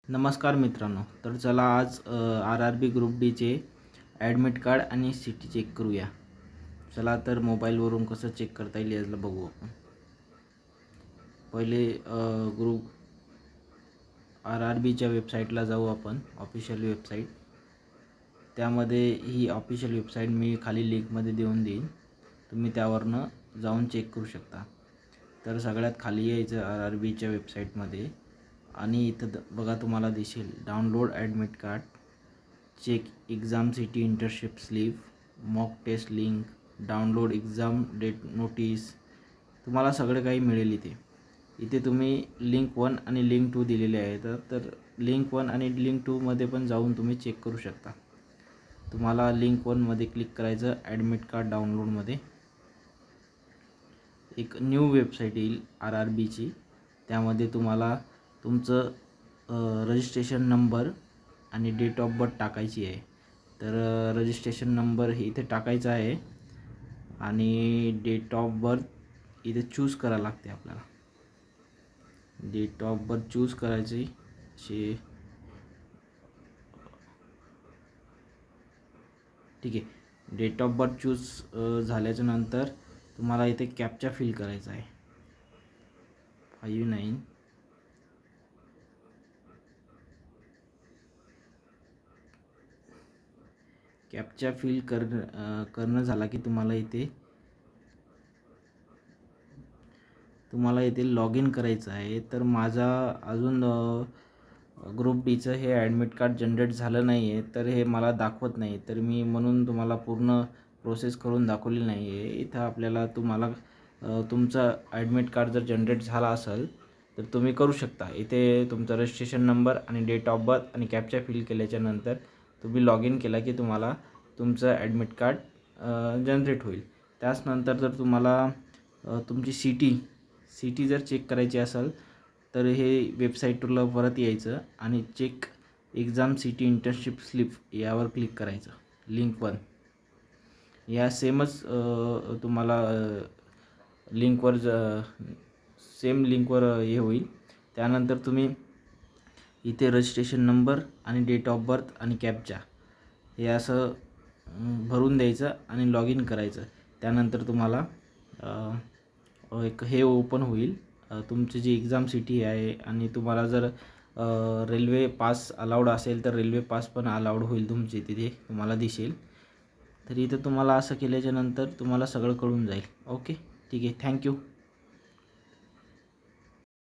नमस्कार मित्रांनो, तर चला आज RRB ग्रुप डीचे ॲडमिट कार्ड आणि सी टी चेक करूया. चला तर मोबाईलवरून कसं चेक करता येईल याला बघू आपण. पहिले ग्रुप RRBच्या वेबसाईटला जाऊ आपण, ऑफिशियल वेबसाईट. त्यामध्ये ही ऑफिशियल वेबसाईट मी खाली लिंकमध्ये देऊन देईन, तुम्ही त्यावरनं जाऊन चेक करू शकता. तर सगळ्यात खाली यायचं RRBच्या वेबसाईटमध्ये आणि इथं बघा तुम्हाला दिसेल download admit card, check exam city internship slip, mock test link, download exam date notice, तुम्हाला सगळं काही मिळेल इथे. इथे तुम्ही लिंक 1 आणि लिंक 2 दिलेले आहेत. तर लिंक 1 आणि लिंक 2मध्ये पण जाऊन तुम्ही चेक करू शकता. तुम्हाला लिंक 1मध्ये क्लिक करायचं, ॲडमिट कार्ड डाउनलोडमध्ये. एक न्यू वेबसाईट येईल RRBची. त्यामध्ये तुम्हाला तुमचं रजिस्ट्रेशन नंबर आणि डेट ऑफ बर्थ टाकायची आहे. तर रजिस्ट्रेशन नंबर हे इथे टाकायचा आहे आणि डेट ऑफ बर्थ इथे चूज करावं लागते आपल्याला. डेट ऑफ बर्थ चूज करायची ठीक आहे. डेट ऑफ बर्थ चूज झाल्याच्या नंतर तुम्हाला इथे कॅप्चा फिल करायचा आहे. 59 कॅप्चा फिल करणं झाला की तुम्हाला इथे लॉग इन करायचं आहे. तर माझा अजून ग्रुप डीचं हे ॲडमिट कार्ड जनरेट झालं नाही आहे, तर हे मला दाखवत नाही. तर मी म्हणून तुम्हाला पूर्ण प्रोसेस करून दाखवली नाही आहे. इथं आपल्याला तुमचा ॲडमिट कार्ड जर जनरेट झाला असेल तर तुम्ही करू शकता. इथे तुमचा रजिस्ट्रेशन नंबर आणि डेट ऑफ बर्थ आणि कॅप्चा फिल केल्याच्यानंतर तुम्ही लॉग इन केला की तुम्हाला तुमचं ॲडमिट कार्ड जनरेट होईल. त्याचनंतर जर तुम्हाला तुमची सी टी जर चेक करायची असेल तर हे वेबसाईटला परत यायचं आणि check exam city internship slip यावर क्लिक करायचं. लिंक 1 या सेमच तुम्हाला सेम लिंकवर हे होईल. त्यानंतर तुम्ही इथे रजिस्ट्रेशन नंबर आणि डेट ऑफ बर्थ आणि कॅप्चा हे असं भरून द्यायचं आणि लॉग इन करायचं. त्यानंतर तुम्हाला एक हे ओपन होईल, तुमची जी एक्झाम सिटी आहे. आणि तुम्हाला जर रेल्वे पास अलाउड असेल तर रेल्वे पास पण अलाउड होईल तुमची, तिथे तुम्हाला दिसेल. तर इथं तुम्हाला असं केल्याच्यानंतर तुम्हाला सगळं कळून जाईल. ओके, ठीक आहे. थँक्यू.